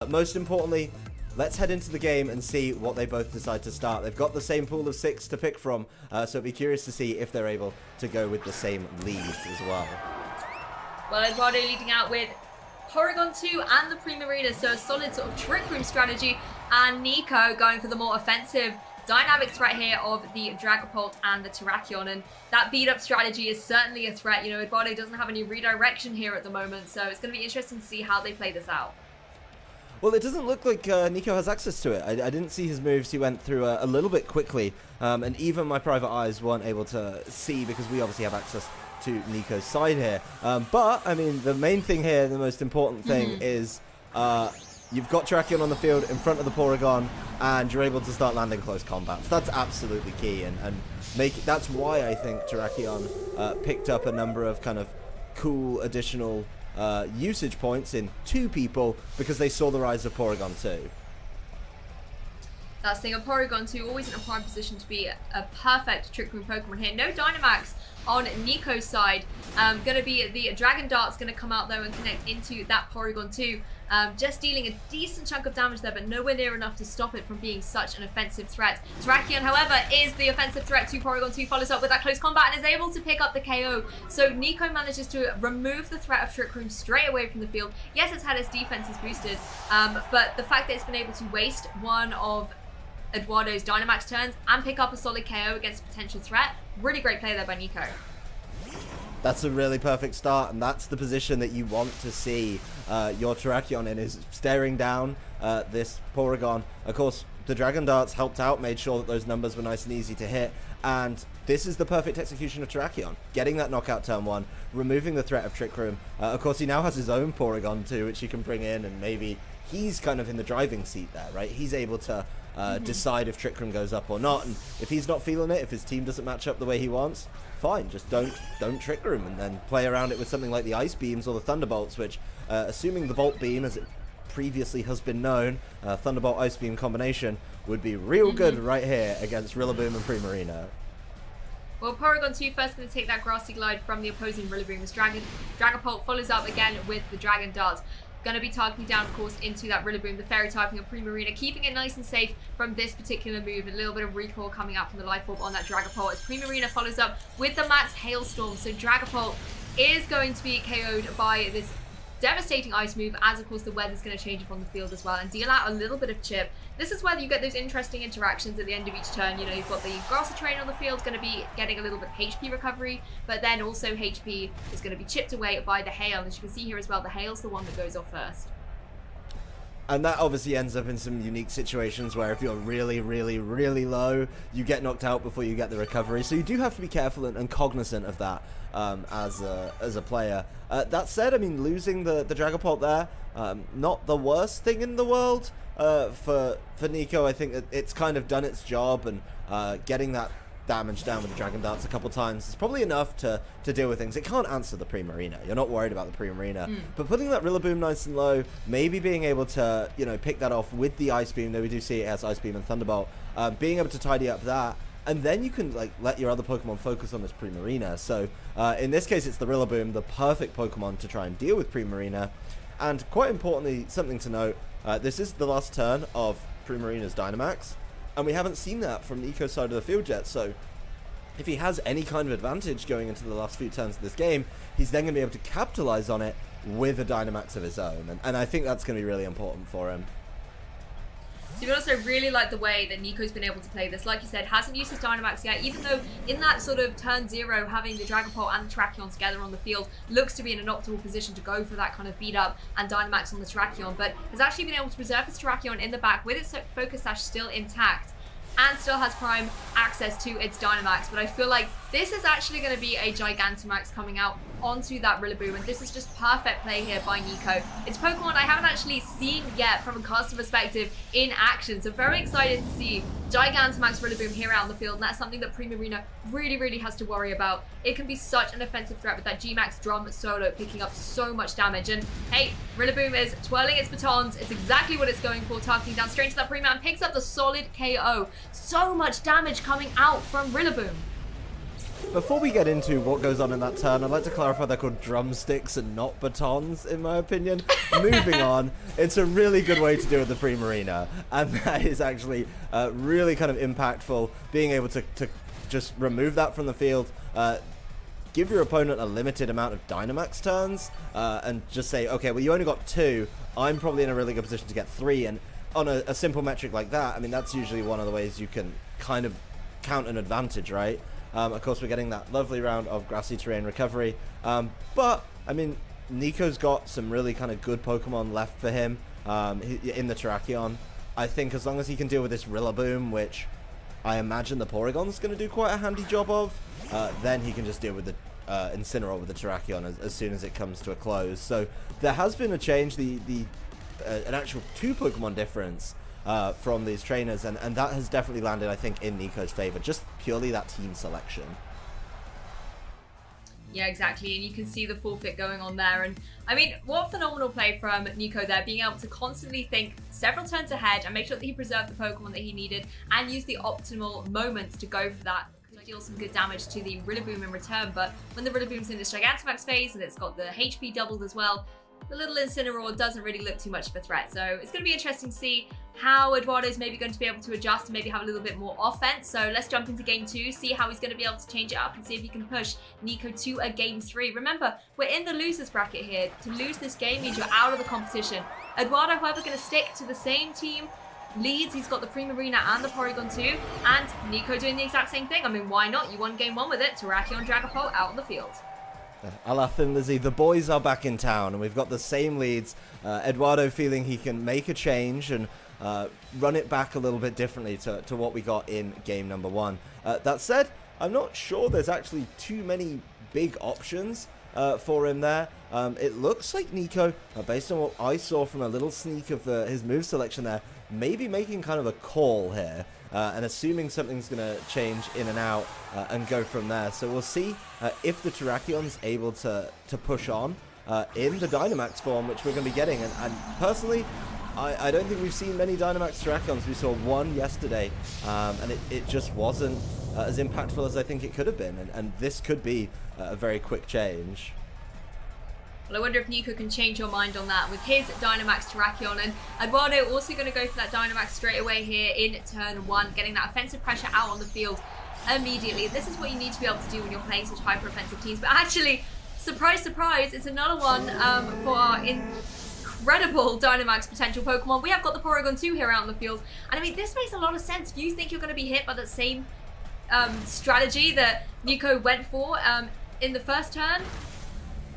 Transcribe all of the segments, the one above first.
Most importantly, let's head into the game and see what they both decide to start. They've got the same pool of 6 to pick from, so I'd be curious to see if they're able to go with the same leads as well. Well, Edoardo leading out with Porygon 2 and the Primarina, so a solid sort of Trick Room strategy, and Nico going for the more offensive dynamic threat here of the Dragapult and the Terrakion, and that beat-up strategy is certainly a threat. You know, Edoardo doesn't have any redirection here at the moment, so it's going to be interesting to see how they play this out. Well, it doesn't look like Nico has access to it. I didn't see his moves. He went through a little bit quickly, and even my private eyes weren't able to see because we obviously have access to Nico's side here. But, I mean, the main thing here, the most important thing is you've got Terrakion on the field in front of the Porygon, and you're able to start landing close combat. So that's absolutely key, and that's why I think Terrakion picked up a number of kind of cool additional usage points in 2 people because they saw the rise of Porygon 2. That's the thing, a Porygon 2 always in a prime position to be a perfect Trick Room Pokemon here. No Dynamax on Nico's side. Going to be the Dragon Dart's going to come out though and connect into that Porygon 2. Just dealing a decent chunk of damage there, but nowhere near enough to stop it from being such an offensive threat. Terrakion, however, is the offensive threat to Porygon 2, follows up with that close combat and is able to pick up the KO. So Nico manages to remove the threat of Trick Room straight away from the field. Yes, it's had its defenses boosted, but the fact that it's been able to waste one of Edoardo's Dynamax turns and pick up a solid KO against a potential threat, really great play there by Nico. That's a really perfect start, and that's the position that you want to see your Terrakion in, is staring down this Porygon. Of course, the Dragon Darts helped out, made sure that those numbers were nice and easy to hit, and this is the perfect execution of Terrakion. Getting that knockout turn 1, removing the threat of Trick Room. Of course, he now has his own Porygon too, which he can bring in, and maybe he's kind of in the driving seat there, right? He's able to decide if Trick Room goes up or not, and if he's not feeling it, if his team doesn't match up the way he wants, fine, just don't Trick Room, and then play around it with something like the Ice Beams or the Thunderbolts, which, assuming the Bolt Beam, as it previously has been known, Thunderbolt Ice Beam combination, would be real good right here against Rillaboom and Primarina. Well, Porygon 2 first going to take that Grassy Glide from the opposing Rillaboom. This Dragapult follows up again with the Dragon Darts. Going to be targeting down, of course, into that Rillaboom, the Fairy typing of Primarina, keeping it nice and safe from this particular move. A little bit of recoil coming out from the Life Orb on that Dragapult as Primarina follows up with the Max Hailstorm. So Dragapult is going to be KO'd by this devastating ice move, as of course the weather's going to change up on the field as well and deal out a little bit of chip. This is where you get those interesting interactions at the end of each turn. You know, you've got the Grassy Trainer on the field going to be getting a little bit of HP recovery, but then also HP is going to be chipped away by the Hail. As you can see here as well, the Hail's the one that goes off first. And that obviously ends up in some unique situations where if you're really, really, really low, you get knocked out before you get the recovery. So you do have to be careful and cognizant of that as a player. That said, I mean, losing the Dragapult there, not the worst thing in the world for Nico. I think that it's kind of done its job, and getting that damage down with the Dragon Darts a couple times is probably enough to deal with things. It can't answer the Primarina. You're not worried about the Primarina. But putting that Rillaboom nice and low, maybe being able to, you know, pick that off with the Ice Beam, though we do see it has Ice Beam and Thunderbolt, being able to tidy up that, and then you can like let your other Pokemon focus on this Primarina. So in this case, it's the Rillaboom, the perfect Pokemon to try and deal with Primarina. And quite importantly, something to note, this is the last turn of Primarina's Dynamax, and we haven't seen that from Nico's side of the field yet, so if he has any kind of advantage going into the last few turns of this game, he's then going to be able to capitalize on it with a Dynamax of his own, and I think that's going to be really important for him. So you also really like the way that Nico's been able to play this. Like you said, hasn't used his Dynamax yet, even though in that sort of turn 0, having the Dragapult and the Terrakion together on the field looks to be in an optimal position to go for that kind of beat up and Dynamax on the Terrakion, but has actually been able to preserve his Terrakion in the back with its Focus Sash still intact, and still has prime access to its Dynamax. But I feel like this is actually going to be a Gigantamax coming out onto that Rillaboom, and this is just perfect play here by Nico. It's Pokemon I haven't actually seen yet from a caster perspective in action, so very excited to see Gigantamax Rillaboom here out on the field, and that's something that Primarina really has to worry about. It can be such an offensive threat with that G-Max Drum solo picking up so much damage, and hey, Rillaboom is twirling its batons. It's exactly what it's going for, targeting down straight into that Primarina and picks up the solid KO. So much damage coming out from Rillaboom. Before we get into what goes on in that turn, I'd like to clarify they're called drumsticks and not batons, in my opinion. Moving on, it's a really good way to do with the Primarina, and that is actually really kind of impactful, being able to just remove that from the field, give your opponent a limited amount of Dynamax turns, and just say, okay, well, you only got 2, I'm probably in a really good position to get 3, and on a simple metric like that, I mean, that's usually one of the ways you can kind of count an advantage, right? Of course, we're getting that lovely round of grassy terrain recovery, but, I mean, Nico's got some really kind of good Pokemon left for him in the Terrakion. I think as long as he can deal with this Rillaboom, which I imagine the Porygon's going to do quite a handy job of, then he can just deal with the Incineroar with the Terrakion as soon as it comes to a close. So there has been a change, an actual 2 Pokemon difference from these trainers, and that has definitely landed, I think, in Nico's favor, just purely that team selection. Yeah, exactly, and you can see the forfeit going on there, and I mean, what phenomenal play from Nico there, being able to constantly think several turns ahead and make sure that he preserved the Pokemon that he needed and use the optimal moments to go for that. Deal some good damage to the Rillaboom in return, but when the Rillaboom's in this Gigantamax phase and it's got the HP doubled as well, the little Incineroar doesn't really look too much of a threat. So it's going to be interesting to see how Eduardo's maybe going to be able to adjust and maybe have a little bit more offense. So let's jump into game 2, see how he's going to be able to change it up and see if he can push Nico to a game 3. Remember, we're in the losers bracket here. To lose this game means you're out of the competition. Eduardo, however, going to stick to the same team leads. He's got the Primarina and the Porygon 2, and Nico doing the exact same thing. I mean, why not? You won game 1 with it. Terrakion, Dragapult out on the field. A la Thin Lizzy, the boys are back in town, and we've got the same leads. Eduardo feeling he can make a change and run it back a little bit differently to what we got in game number 1. That said, I'm not sure there's actually too many big options for him there. It looks like Nico, based on what I saw from a little sneak of his move selection there, maybe making kind of a call here, and assuming something's going to change in and out and go from there. So we'll see if the Terrakion's able to push on in the Dynamax form, which we're going to be getting. And personally, I don't think we've seen many Dynamax Terrakions. We saw one yesterday, and it just wasn't as impactful as I think it could have been. And this could be a very quick change. Well, I wonder if Nico can change your mind on that with his Dynamax Terrakion, and Eduardo also going to go for that Dynamax straight away here in turn 1, getting that offensive pressure out on the field immediately. This is what you need to be able to do when you're playing such hyper-offensive teams. But actually, surprise, surprise, it's another one for our incredible Dynamax potential Pokemon. We have got the Porygon 2 here out on the field, and I mean, this makes a lot of sense. If you think you're going to be hit by that same strategy that Nico went for in the first turn,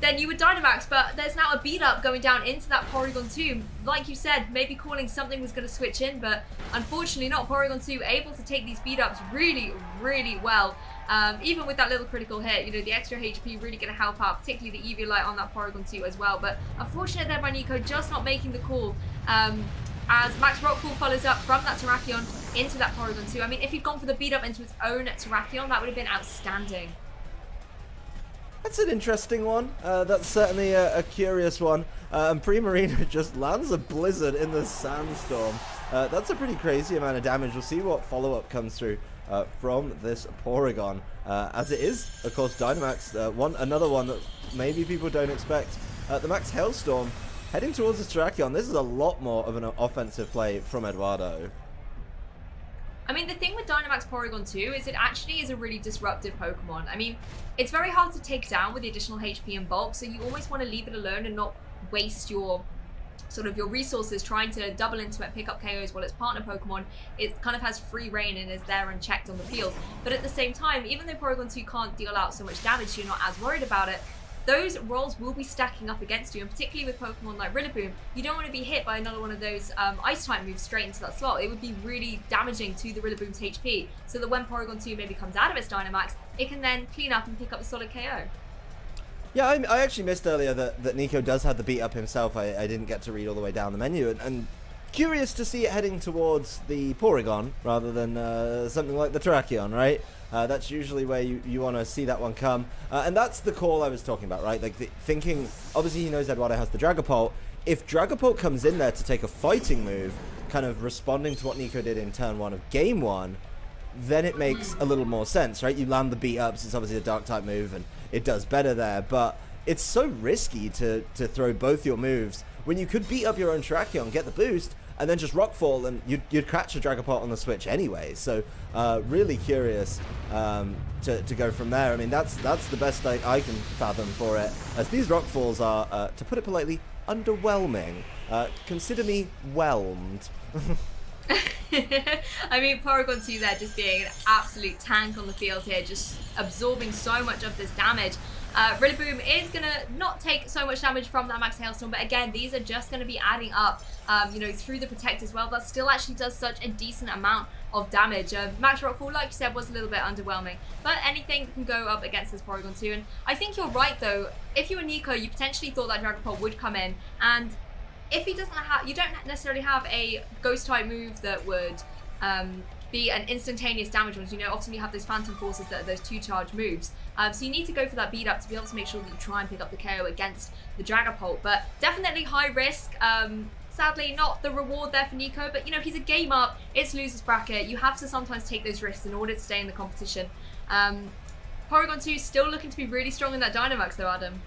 then you would Dynamax, but there's now a beat up going down into that Porygon 2. Like you said, maybe calling something was going to switch in, but unfortunately not. Porygon 2 able to take these beat ups really, really well. Even with that little critical hit, you know, the extra HP really going to help out, particularly the Eviolite on that Porygon 2 as well. But unfortunate there by Nico, just not making the call. As Max Rockfall follows up from that Terrakion into that Porygon 2. I mean, if he'd gone for the beat up into its own Terrakion, that would have been outstanding. That's an interesting one. That's certainly a curious one. And Primarina just lands a Blizzard in the Sandstorm. That's a pretty crazy amount of damage. We'll see what follow-up comes through from this Porygon. As it is, of course, Dynamax, another one that maybe people don't expect. The Max Hailstorm heading towards the Terrakion. This is a lot more of an offensive play from Eduardo. I mean, the thing with Dynamax Porygon 2 is it actually is a really disruptive Pokemon. I mean, it's very hard to take down with the additional HP and bulk, so you always want to leave it alone and not waste your resources trying to double into it, pick up KOs while its partner Pokemon, it kind of has free reign and is there unchecked on the field. But at the same time, even though Porygon 2 can't deal out so much damage, you're not as worried about it, those rolls will be stacking up against you, and particularly with Pokemon like Rillaboom, you don't want to be hit by another one of those Ice-type moves straight into that slot. It would be really damaging to the Rillaboom's HP, so that when Porygon 2 maybe comes out of its Dynamax, it can then clean up and pick up a solid KO. Yeah, I actually missed earlier that Nico does have the beat up himself. I didn't get to read all the way down the menu, and curious to see it heading towards the Porygon rather than something like the Terrakion, right? That's usually where you want to see that one come. And that's the call I was talking about, right? Like, thinking, obviously he knows Eduardo has the Dragapult. If Dragapult comes in there to take a fighting move, kind of responding to what Nico did in turn 1 of game 1, then it makes a little more sense, right? You land the beat ups, it's obviously a dark type move, and it does better there, but it's so risky to throw both your moves when you could beat up your own Terrakion, get the boost, and then just Rockfall, and you'd catch a Dragapult on the switch anyway. So really curious to go from there. I mean, that's the best I can fathom for it, as these Rockfalls are, to put it politely, underwhelming. Consider me whelmed. I mean, Porygon 2 there just being an absolute tank on the field here, just absorbing so much of this damage. Rillaboom is going to not take so much damage from that Max Hailstorm, but again, these are just going to be adding up, you know, through the Protect as well. That still actually does such a decent amount of damage. Max Rockfall, like you said, was a little bit underwhelming, but anything can go up against this Porygon 2. And I think you're right, though. If you were Nico, you potentially thought that Dragapult would come in, and if he doesn't have, you don't necessarily have a Ghost type move that would be an instantaneous damage one. You know, often you have those Phantom Forces that are those 2-charge moves. So you need to go for that beat up to be able to make sure that you try and pick up the KO against the Dragapult. But definitely high risk. Sadly, not the reward there for Nico, but you know, he's a game up. It's loser's bracket. You have to sometimes take those risks in order to stay in the competition. Porygon 2 still looking to be really strong in that Dynamax though, Adam.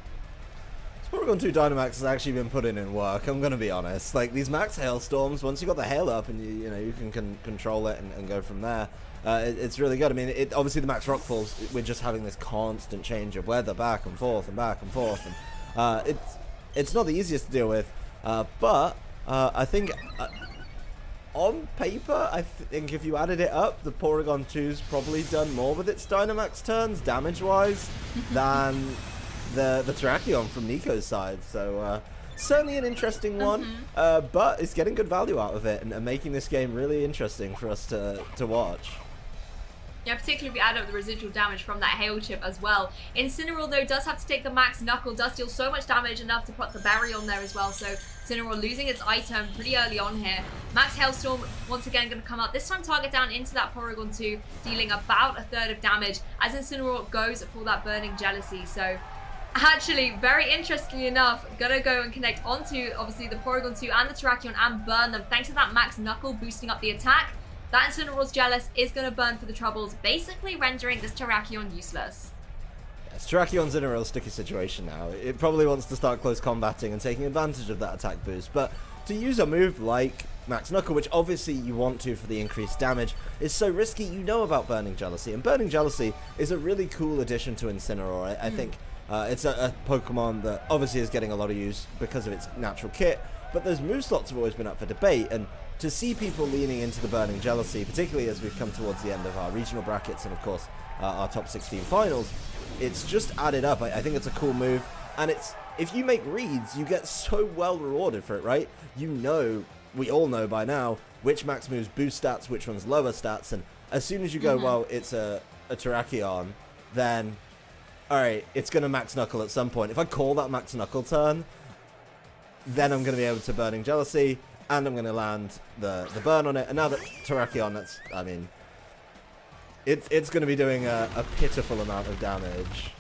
Porygon 2 Dynamax has actually been putting in work, I'm going to be honest. Like, these Max Hailstorms, once you got the hail up and you know, you can control it and go from there, it's really good. I mean, obviously the Max Rockfalls, we're just having this constant change of weather back and forth and back and forth. And it's not the easiest to deal with, but I think on paper, I think if you added it up, the Porygon 2's probably done more with its Dynamax turns, damage-wise, than the Terrakion from Nico's side. So certainly an interesting one, but it's getting good value out of it and making this game really interesting for us to watch. Yeah, particularly if we add up the residual damage from that Hail Chip as well. Incineroar, though, does have to take the Max Knuckle, does deal so much damage, enough to put the Berry on there as well. So Incineroar losing its item pretty early on here. Max Hailstorm, once again, going to come out. This time target down into that Porygon 2, dealing about 1/3 of damage as Incineroar goes for that Burning Jealousy. So actually, very interestingly enough, gonna go and connect onto, obviously, the Porygon 2 and the Terrakion and burn them, thanks to that Max Knuckle boosting up the attack. That Incineroar's Jealous is gonna burn for the troubles, basically rendering this Terrakion useless. Yes, Terrakion's in a real sticky situation now. It probably wants to start close combating and taking advantage of that attack boost, but to use a move like Max Knuckle, which obviously you want to for the increased damage, is so risky. You know about Burning Jealousy, and Burning Jealousy is a really cool addition to Incineroar. I think it's a Pokemon that obviously is getting a lot of use because of its natural kit, but those move slots have always been up for debate, and to see people leaning into the Burning Jealousy, particularly as we've come towards the end of our regional brackets and of course our top 16 finals, it's just added up. I think it's a cool move, and it's, if you make reads, you get so well rewarded for it, right? You know, we all know by now which max moves boost stats, which ones lower stats, and as soon as you go, well, it's a Terrakion, then alright, it's going to Max Knuckle at some point. If I call that Max Knuckle turn, then I'm going to be able to Burning Jealousy, and I'm going to land the burn on it. And now that Terrakion, that's, I mean, it's going to be doing a pitiful amount of damage.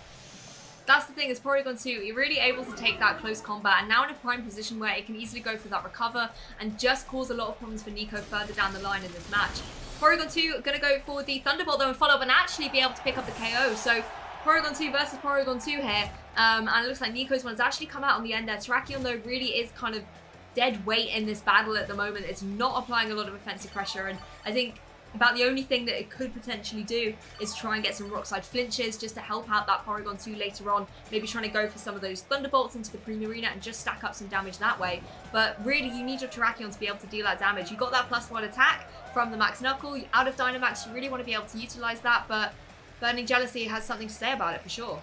That's the thing, is Porygon 2, you're really able to take that close combat, and now in a prime position where it can easily go for that recover and just cause a lot of problems for Nico further down the line in this match. Porygon 2 going to go for the Thunderbolt though and follow up and actually be able to pick up the KO. So Porygon 2 versus Porygon 2 here, and it looks like Nico's one has actually come out on the end there. Terrakion though really is kind of dead weight in this battle at the moment. It's not applying a lot of offensive pressure, and I think about the only thing that it could potentially do is try and get some Rock Slide flinches just to help out that Porygon 2 later on. Maybe trying to go for some of those Thunderbolts into the Primarina and just stack up some damage that way. But really, you need your Terrakion to be able to deal that damage. You got that +1 attack from the Max Knuckle. Out of Dynamax, you really want to be able to utilize that, but Burning Jealousy has something to say about it for sure.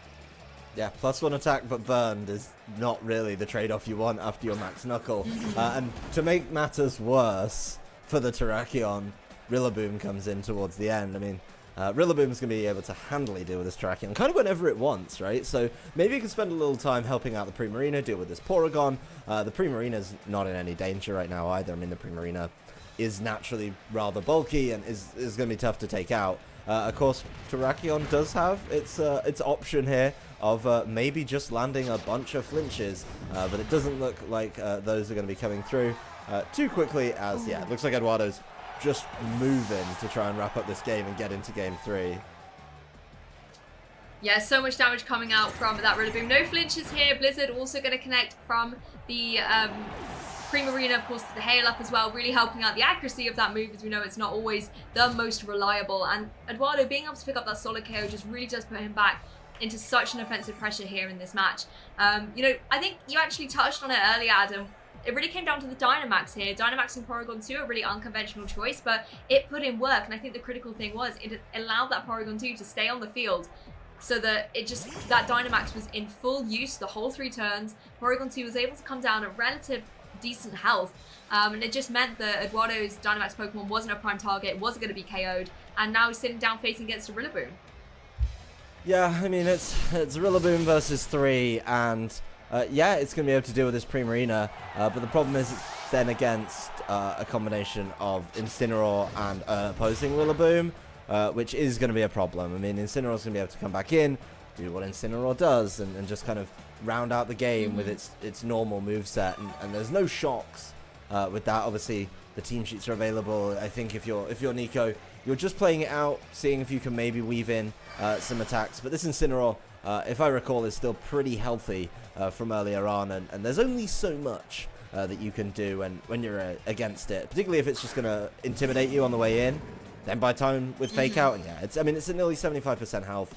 Yeah, +1 attack but burned is not really the trade-off you want after your Max Knuckle. And to make matters worse for the Terrakion, Rillaboom comes in towards the end. I mean, Rillaboom's going to be able to handily deal with this Terrakion kind of whenever it wants, right? So maybe you can spend a little time helping out the Primarina, deal with this Porygon. The Primarina's not in any danger right now either. I mean, the Primarina is naturally rather bulky and is going to be tough to take out. Of course, Terrakion does have its option here of maybe just landing a bunch of flinches, but it doesn't look like those are going to be coming through too quickly, as, yeah, it looks like Edoardo's just moving to try and wrap up this game and get into game 3. Yeah, so much damage coming out from that Rillaboom. No flinches here. Blizzard also going to connect from the Primarina, of course, to the hail up as well, really helping out the accuracy of that move, as we know it's not always the most reliable. And Edoardo being able to pick up that solid KO just really does put him back into such an offensive pressure here in this match. You know, I think you actually touched on it earlier, Adam. It really came down to the Dynamax here. Dynamax and Porygon 2, a really unconventional choice, but it put in work. And I think the critical thing was it allowed that Porygon 2 to stay on the field, so that that Dynamax was in full use the whole 3 turns. Porygon 2 was able to come down at relative decent health, and it just meant that Eduardo's Dynamax Pokemon wasn't a prime target, wasn't going to be KO'd, and now he's sitting down facing against a Rillaboom. Yeah, I mean, it's Rillaboom versus 3, and yeah, it's going to be able to deal with this Primarina, but the problem is it's then against a combination of Incineroar and opposing Rillaboom, which is going to be a problem. I mean, Incineroar's going to be able to come back in, do what Incineroar does, and just kind of round out the game with its normal moveset, and there's no shocks with that. Obviously, the team sheets are available. I think if you're Nico, you're just playing it out, seeing if you can maybe weave in some attacks. But this Incineroar, if I recall, is still pretty healthy from earlier on, and there's only so much that you can do when you're against it, particularly if it's just going to intimidate you on the way in. Then by time with Fake Out, and yeah, it's at nearly 75% health.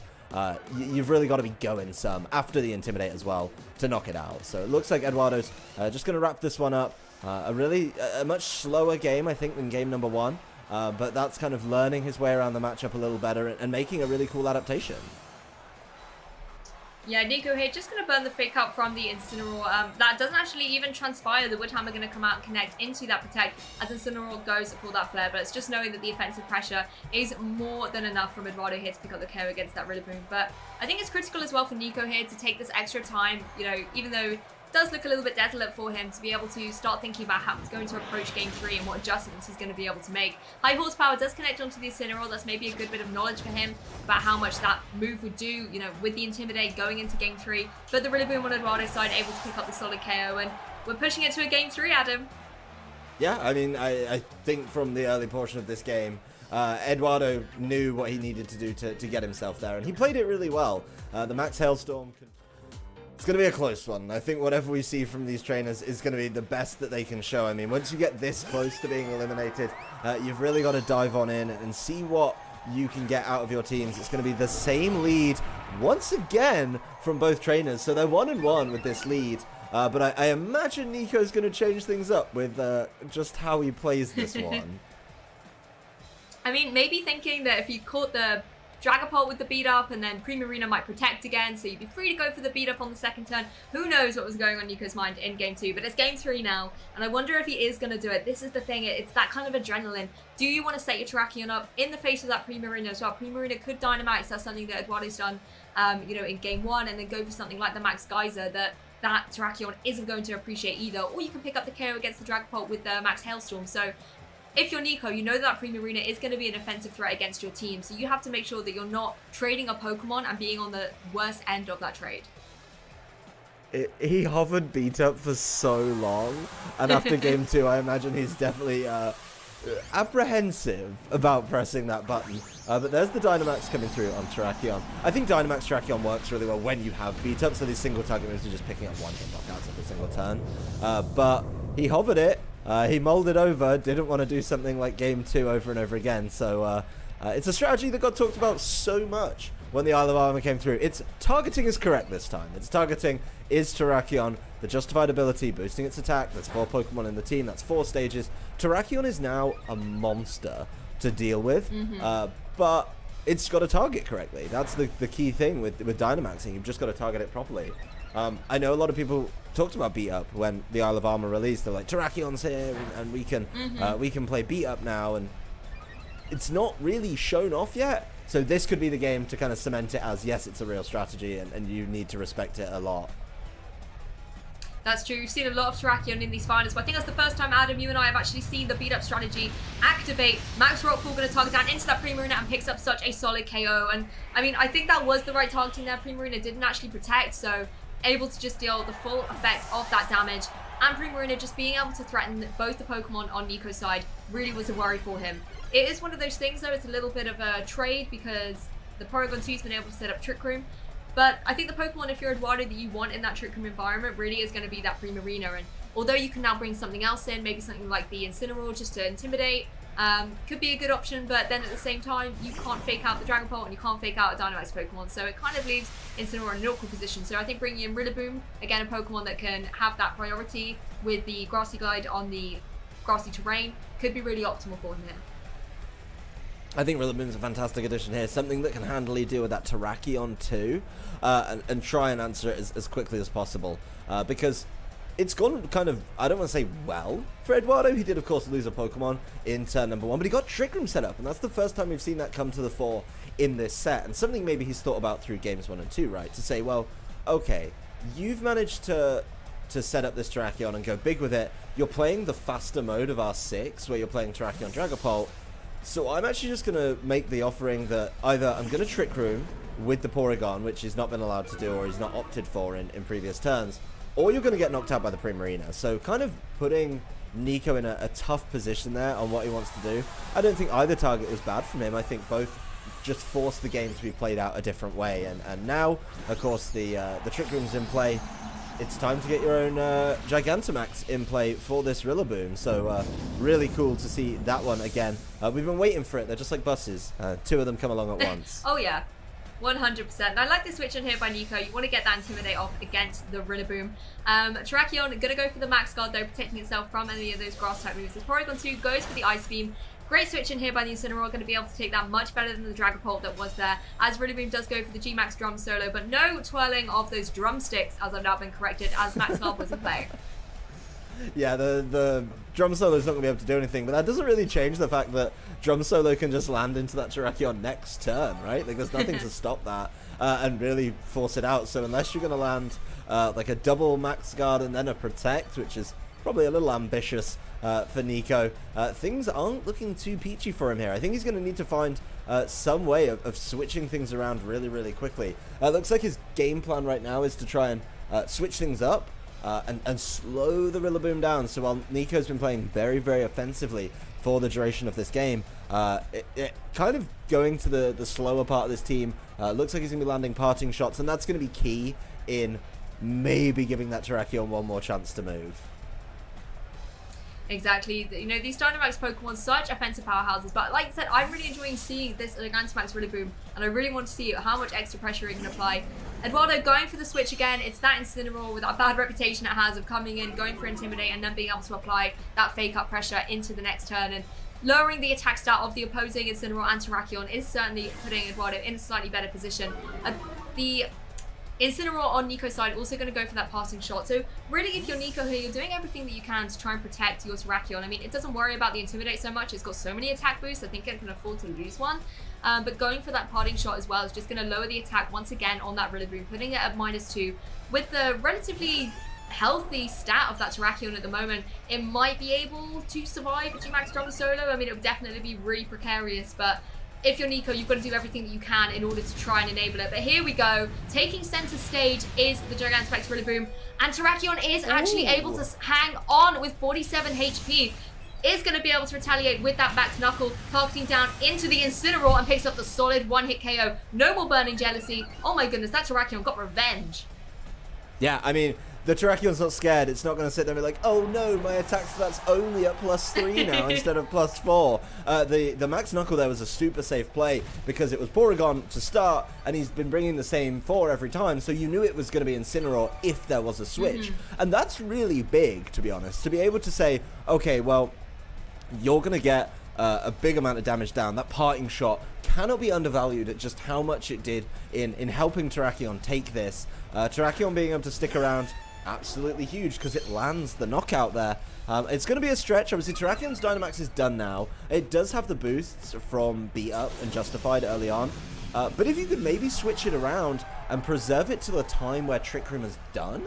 You've really got to be going some after the Intimidate as well to knock it out. So it looks like Eduardo's just going to wrap this one up. A much slower game, I think, than game number 1. But that's kind of learning his way around the matchup a little better and making a really cool adaptation. Yeah, Nico here just going to burn the Fake Out from the Incineroar. That doesn't actually even transpire. The Wood Hammer going to come out and connect into that Protect as Incineroar goes for that Flare. But it's just knowing that the offensive pressure is more than enough from Eduardo here to pick up the KO against that Rillaboom. But I think it's critical as well for Nico here to take this extra time, you know, even though it does look a little bit desolate for him, to be able to start thinking about how he's going to approach game 3 and what adjustments he's going to be able to make. High Horsepower does connect onto the Incineroar. That's maybe a good bit of knowledge for him about how much that move would do, you know, with the Intimidate going into game 3. But the Rillaboom on Eduardo's side able to pick up the solid KO, and we're pushing it to a game 3, Adam. Yeah, I mean, I think from the early portion of this game, Eduardo knew what he needed to do to get himself there, and he played it really well. The Max Hailstorm... It's going to be a close one. I think whatever we see from these trainers is going to be the best that they can show. I mean, once you get this close to being eliminated, you've really got to dive on in and see what you can get out of your teams. It's going to be the same lead once again from both trainers. So they're 1-1 with this lead. But I imagine Nico's going to change things up with just how he plays this one. I mean, maybe thinking that if you caught the Dragapult with the beat up, and then Primarina might protect again, so you'd be free to go for the beat up on the second turn. Who knows what was going on Nico's mind in game 2, but it's game 3 now, and I wonder if he is going to do it. This is the thing, it's that kind of adrenaline. Do you want to set your Terrakion up in the face of that Primarina as well? Primarina could Dynamax, that's something that Eduardo's done, you know, in game 1, and then go for something like the Max Geyser that Terrakion isn't going to appreciate either. Or you can pick up the KO against the Dragapult with the Max Hailstorm. So if you're Nico, you know that Primarina is going to be an offensive threat against your team, so you have to make sure that you're not trading a Pokemon and being on the worst end of that trade. He hovered beat up for so long, and after game 2, I imagine he's definitely apprehensive about pressing that button. But there's the Dynamax coming through on Terrakion. I think Dynamax Terrakion works really well when you have beat up, so these single target moves are just picking up one hit knockouts every single turn. But he hovered it. He molded over, didn't want to do something like game 2 over and over again. So it's a strategy that got talked about so much when the Isle of Armor came through. Its targeting is correct this time. Its targeting is Terrakion, the justified ability, boosting its attack. That's 4 Pokemon in the team. That's 4 stages. Terrakion is now a monster to deal with, but it's got to target correctly. That's the key thing with Dynamaxing. You've just got to target it properly. I know a lot of people talked about beat up when the Isle of Armor released. They're like, Terrakion's here, and we can play beat up now, and it's not really shown off yet. So this could be the game to kind of cement it as, yes, it's a real strategy, and you need to respect it a lot. That's true. We've seen a lot of Terrakion in these finals, but I think that's the first time, Adam, you and I have actually seen the beat-up strategy activate. Max Rockfall going to target down into that Primarina and picks up such a solid KO. And, I mean, I think that was the right targeting there. Primarina didn't actually protect, so able to just deal the full effect of that damage. and Primarina just being able to threaten both the Pokemon on Nico's side really was a worry for him. It is one of those things though, it's a little bit of a trade because the Porygon 2's been able to set up Trick Room, but I think the Pokemon, if you're Eduardo, that you want in that Trick Room environment really is going to be that Primarina, and although you can now bring something else in, maybe something like the Incineroar just to intimidate, could be a good option, but then at the same time, you can't fake out the Dragon Pult and you can't fake out a Dynamax Pokemon, so it kind of leaves Incineroar in an awkward position. So I think bringing in Rillaboom, again a Pokemon that can have that priority with the Grassy Glide on the grassy terrain, could be really optimal for him here. I think Rillaboom's a fantastic addition here, something that can handily deal with that Terrakion too, and try and answer it as quickly as possible, because it's gone kind of, I don't want to say well for Eduardo. He did, of course, lose a Pokemon in turn number 1, but he got Trick Room set up, and that's the first time we've seen that come to the fore in this set, and something maybe he's thought about through games 1 and 2, right? To say, well, okay, you've managed to set up this Terrakion and go big with it. You're playing the faster mode of R6, where you're playing Terrakion Dragapult, so I'm actually just going to make the offering that either I'm going to Trick Room with the Porygon, which he's not been allowed to do, or he's not opted for in previous turns, or you're going to get knocked out by the Primarina. So kind of putting Nico in a tough position there on what he wants to do. I don't think either target was bad from him. I think both just forced the game to be played out a different way. And now, of course, the Trick Room's in play. It's time to get your own Gigantamax in play for this Rillaboom. So really cool to see that one again. We've been waiting for it. They're just like buses. 2 of them come along at once. Oh yeah. 100%. I like the switch in here by Nico. You want to get that Intimidate off against the Rillaboom. Terrakion going to go for the Max Guard though, protecting itself from any of those grass type moves. This Porygon 2 goes for the Ice Beam. Great switch in here by the Incineroar, going to be able to take that much better than the Dragapult that was there, as Rillaboom does go for the G-Max Drum Solo, but no twirling of those drumsticks, as I've now been corrected, as Max Guard was in play. Yeah, the Drum Solo's not going to be able to do anything, but that doesn't really change the fact that Drum Solo can just land into that Terrakion next turn, right? Like, there's nothing to stop that and really force it out. So unless you're going to land like a double Max Guard and then a Protect, which is probably a little ambitious for Nico, things aren't looking too peachy for him here. I think he's going to need to find some way of switching things around really, really quickly. Looks like his game plan right now is to try and switch things up and slow the Rillaboom down. So while Nico's been playing very, very offensively for the duration of this game, it kind of going to the slower part of this team. Looks like he's going to be landing parting shots, and that's going to be key in maybe giving that Terrakion one more chance to move. Exactly. You know, these Dynamax Pokemon, such offensive powerhouses, but like I said, I'm really enjoying seeing this Gigantamax Rillaboom, and I really want to see how much extra pressure it can apply. Eduardo going for the switch again. It's that Incineroar with that bad reputation it has of coming in, going for Intimidate, and then being able to apply that fake up pressure into the next turn, and lowering the attack stat of the opposing Incineroar and Terrakion is certainly putting Eduardo in a slightly better position. The Incineroar on Nico's side also going to go for that passing shot. So really, if you're Nico here, you're doing everything that you can to try and protect your Terrakion. I mean, it doesn't worry about the Intimidate so much. It's got so many attack boosts, I think it can afford to lose one. But going for that parting shot as well is just going to lower the attack once again on that Rillaboom, putting it at -2. With the relatively healthy stat of that Terrakion at the moment, it might be able to survive a G-Max Drum Solo. I mean, it would definitely be really precarious, but if you're Nico, you've got to do everything that you can in order to try and enable it. But here we go. Taking center stage is the Gigantamax Rillaboom, and Terrakion is actually able to hang on with 47 HP. Is going to be able to retaliate with that Max Knuckle, targeting down into the Incineroar and picks up the solid one-hit KO. No more Burning Jealousy. Oh my goodness, that Terrakion got revenge. Yeah, I mean, the Terrakion's not scared. It's not going to sit there and be like, oh no, my attack stat's only at +3 now instead of +4. The Max Knuckle there was a super safe play because it was Porygon to start, and he's been bringing the same 4 every time, so you knew it was going to be Incineroar if there was a switch. And that's really big, to be honest, to be able to say, okay, well, you're going to get a big amount of damage down. That parting shot cannot be undervalued at just how much it did in helping Terrakion take this. Terrakion being able to stick around, absolutely huge because it lands the knockout there. It's going to be a stretch. Obviously, Terrakion's Dynamax is done now. It does have the boosts from Beat Up and Justified early on. But if you could maybe switch it around and preserve it till a time where Trick Room is done,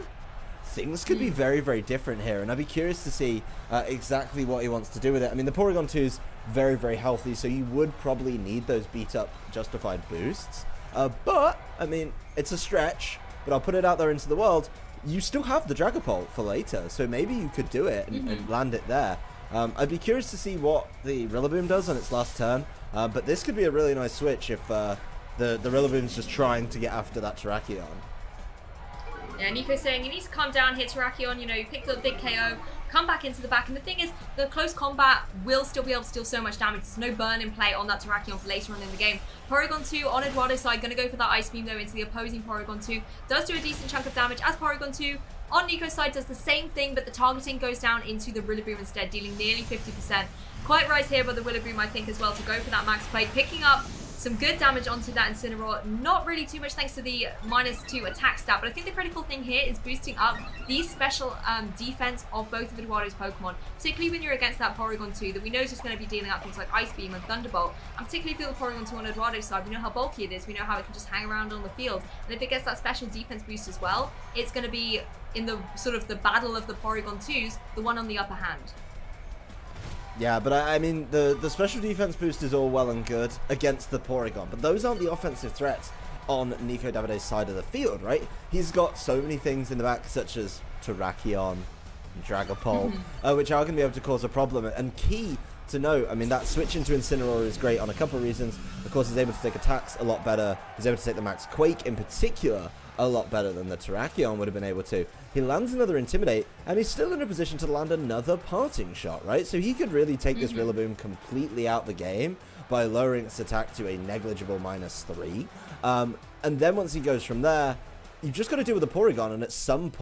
things could be very, very different here, and I'd be curious to see exactly what he wants to do with it. I mean, the Porygon 2's very, very healthy, so you would probably need those beat-up Justified boosts. But, I mean, it's a stretch, but I'll put it out there into the world. you still have the Dragapult for later, so maybe you could do it and land it there. I'd be curious to see what the Rillaboom does on its last turn, but this could be a really nice switch if the Rillaboom's just trying to get after that Terrakion. Yeah, Nico's saying you need to calm down, hit Terrakion, you know, you picked up a big KO, come back into the back, and the thing is, the close combat will still be able to deal so much damage. There's no burn in play on that Terrakion for later on in the game. Porygon 2 on Edoardo's side, going to go for that Ice Beam though into the opposing Porygon 2. Does do a decent chunk of damage as Porygon 2 on Nico's side does the same thing, but the targeting goes down into the Rillaboom instead, dealing nearly 50%. Quite right here by the Rillaboom, I think, as well, to go for that max play, picking up some good damage onto that Incineroar. Not really too much thanks to the -2 attack stat, but I think the critical thing here is boosting up the special defense of both of Edoardo's Pokemon, particularly when you're against that Porygon 2 that we know is just going to be dealing out things like Ice Beam and Thunderbolt. And particularly feel the Porygon 2 on Edoardo's side, we know how bulky it is, we know how it can just hang around on the field, and if it gets that special defense boost as well, it's going to be in the sort of the battle of the Porygon 2s, the one on the upper hand. Yeah, but I mean, the special defense boost is all well and good against the Porygon, but those aren't the offensive threats on Nico Davide's side of the field, right? He's got so many things in the back, such as Terrakion, Dragapult, which are going to be able to cause a problem. And key to note, I mean, that switch into Incineroar is great on a couple of reasons. Of course, he's able to take attacks a lot better. He's able to take the Max Quake in particular a lot better than the Terrakion would have been able to. He lands another Intimidate, and he's still in a position to land another Parting Shot, right? So he could really take this Rillaboom completely out the game by lowering its attack to a negligible -3. And then once he goes from there, you've just got to deal with the Porygon, and at some point,